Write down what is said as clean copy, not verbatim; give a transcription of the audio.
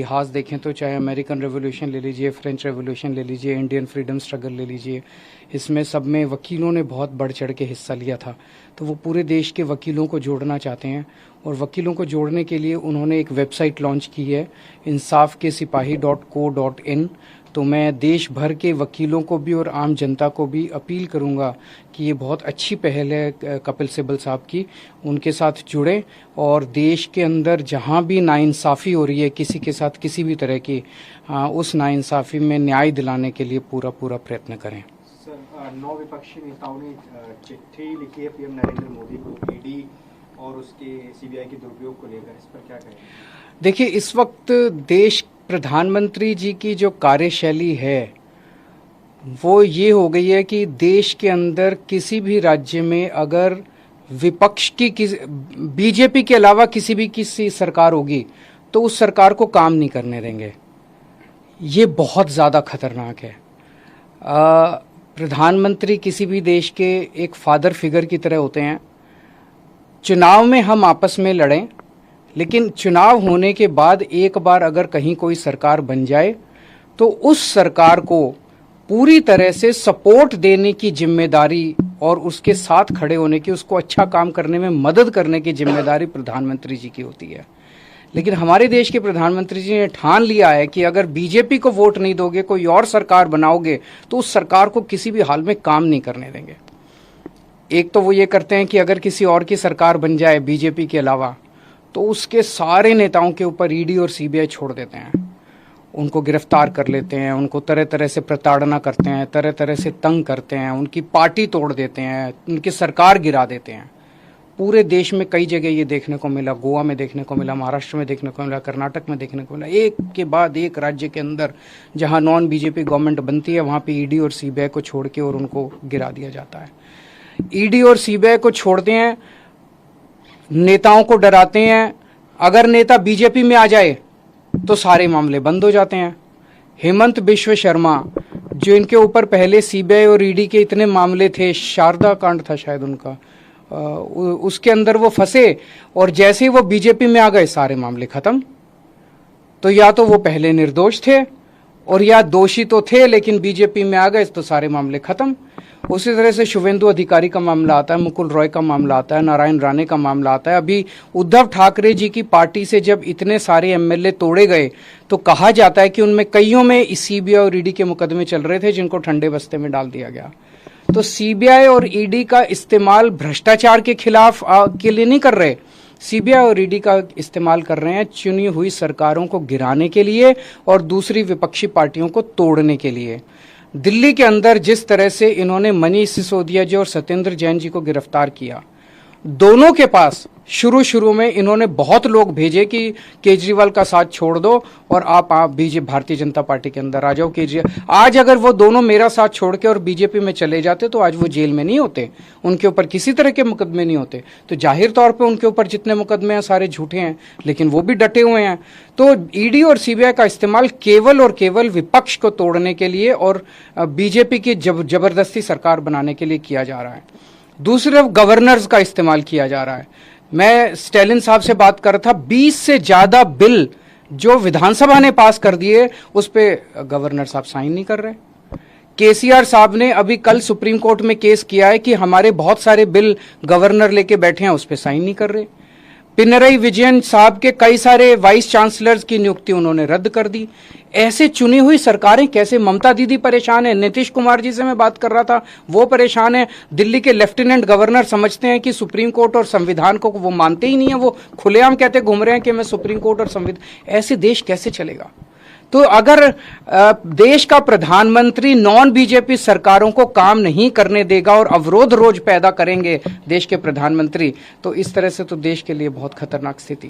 इतिहास देखें तो चाहे अमेरिकन रेवोल्यूशन ले लीजिए, फ्रेंच रेवोल्यूशन ले लीजिए, इंडियन फ्रीडम स्ट्रगल ले लीजिए, इसमें सब में वकीलों ने बहुत बढ़ चढ़ के हिस्सा लिया था। तो वो पूरे देश के वकीलों को जोड़ना चाहते हैं और वकीलों को जोड़ने के लिए उन्होंने एक वेबसाइट लॉन्च की है, insafkesipahi.co.in। तो मैं देश भर के वकीलों को भी और आम जनता को भी अपील करूंगा कि ये बहुत अच्छी पहल है कपिल सिब्बल साहब की, उनके साथ जुड़े और देश के अंदर जहां भी नाइंसाफ़ी हो रही है किसी के साथ किसी भी तरह की, उस नाइंसाफ़ी में न्याय दिलाने के लिए पूरा प्रयत्न करें। सर, 9 विपक्षी नेताओं ने चिट्ठी लिखी है पीएम नरेंद्र मोदी को ईडी और उसके सीबीआई के दुरुपयोग को लेकर, इस पर क्या कहें? देखिए, इस वक्त देश प्रधानमंत्री जी की जो कार्यशैली है वो ये हो गई है कि देश के अंदर किसी भी राज्य में अगर विपक्ष की बीजेपी के अलावा किसी सरकार होगी तो उस सरकार को काम नहीं करने देंगे। ये बहुत ज़्यादा खतरनाक है। प्रधानमंत्री किसी भी देश के एक फादर फिगर की तरह होते हैं। चुनाव में हम आपस में लड़ें, लेकिन चुनाव होने के बाद एक बार अगर कहीं कोई सरकार बन जाए तो उस सरकार को पूरी तरह से सपोर्ट देने की जिम्मेदारी और उसके साथ खड़े होने की, उसको अच्छा काम करने में मदद करने की जिम्मेदारी प्रधानमंत्री जी की होती है। लेकिन हमारे देश के प्रधानमंत्री जी ने ठान लिया है कि अगर बीजेपी को वोट नहीं दोगे, कोई और सरकार बनाओगे तो उस सरकार को किसी भी हाल में काम नहीं करने देंगे। एक तो वो ये करते हैं कि अगर किसी और की सरकार बन जाए बीजेपी के अलावा तो उसके सारे नेताओं के ऊपर ईडी और सीबीआई छोड़ देते हैं, उनको गिरफ्तार कर लेते हैं, उनको तरह तरह से प्रताड़ना करते हैं, तरह तरह से तंग करते हैं, उनकी पार्टी तोड़ देते हैं, उनकी सरकार गिरा देते हैं। पूरे देश में कई जगह ये देखने को मिला, गोवा में देखने को मिला, महाराष्ट्र में देखने को मिला, कर्नाटक में देखने को मिला। एक के बाद एक राज्य के अंदर जहां नॉन बीजेपी गवर्नमेंट बनती है वहां पे ईडी और सीबीआई को छोड़ के और उनको गिरा दिया जाता है। ईडी और सीबीआई को छोड़ते हैं, नेताओं को डराते हैं। अगर नेता बीजेपी में आ जाए तो सारे मामले बंद हो जाते हैं। हेमंत बिश्व शर्मा, जो इनके ऊपर पहले सीबीआई और ईडी के इतने मामले थे, शारदा कांड था शायद उनका, उसके अंदर वो फंसे और जैसे ही वो बीजेपी में आ गए सारे मामले खत्म। तो या तो वो पहले निर्दोष थे और या दोषी तो थे लेकिन बीजेपी में आ गए तो सारे मामले खत्म। उसी तरह से शुभेंदु अधिकारी का मामला आता है, मुकुल रॉय का मामला आता है, नारायण राणे का मामला आता है। अभी उद्धव ठाकरे जी की पार्टी से जब इतने सारे एमएलए तोड़े गए तो कहा जाता है कि उनमें कईयों में सीबीआई और ईडी के मुकदमे चल रहे थे जिनको ठंडे बस्ते में डाल दिया गया। तो सीबीआई और ईडी का इस्तेमाल भ्रष्टाचार के खिलाफ के लिए नहीं कर रहे, सीबीआई और ईडी का इस्तेमाल कर रहे हैं चुनी हुई सरकारों को गिराने के लिए और दूसरी विपक्षी पार्टियों को तोड़ने के लिए। दिल्ली के अंदर जिस तरह से इन्होंने मनीष सिसोदिया जी और सत्येंद्र जैन जी को गिरफ्तार किया, दोनों के पास शुरू में इन्होंने बहुत लोग भेजे कि केजरीवाल का साथ छोड़ दो और आप बीजेपी भारतीय जनता पार्टी के अंदर आ जाओ। केजरीवाल आज अगर वो दोनों मेरा साथ छोड़ के और बीजेपी में चले जाते तो आज वो जेल में नहीं होते, उनके ऊपर किसी तरह के मुकदमे नहीं होते। तो जाहिर तौर पे उनके ऊपर जितने मुकदमे हैं सारे झूठे हैं, लेकिन वो भी डटे हुए हैं। तो ईडी और सीबीआई का इस्तेमाल केवल और केवल विपक्ष को तोड़ने के लिए और बीजेपी की जबरदस्ती सरकार बनाने के लिए किया जा रहा है। दूसरी तरफ गवर्नर्स का इस्तेमाल किया जा रहा है। मैं स्टैलिन साहब से बात कर रहा था, 20 से ज्यादा बिल जो विधानसभा ने पास कर दिए उस पे गवर्नर साहब साइन नहीं कर रहे। केसीआर साहब ने अभी कल सुप्रीम कोर्ट में केस किया है कि हमारे बहुत सारे बिल गवर्नर लेके बैठे हैं, उस पे साइन नहीं कर रहे। पिनरई विजयन साहब के कई सारे वाइस चांसलर्स की नियुक्ति उन्होंने रद्द कर दी। ऐसे चुनी हुई सरकारें कैसे? ममता दीदी परेशान है, नीतीश कुमार जी से मैं बात कर रहा था, वो परेशान है। दिल्ली के लेफ्टिनेंट गवर्नर समझते हैं कि सुप्रीम कोर्ट और संविधान को वो मानते ही नहीं है, वो खुलेआम कहते घूम रहे हैं कि मैं सुप्रीम कोर्ट और संविधान। ऐसे देश कैसे चलेगा? तो अगर देश का प्रधानमंत्री नॉन बीजेपी सरकारों को काम नहीं करने देगा और अवरोध रोज पैदा करेंगे देश के प्रधानमंत्री, तो इस तरह से तो देश के लिए बहुत खतरनाक स्थिति।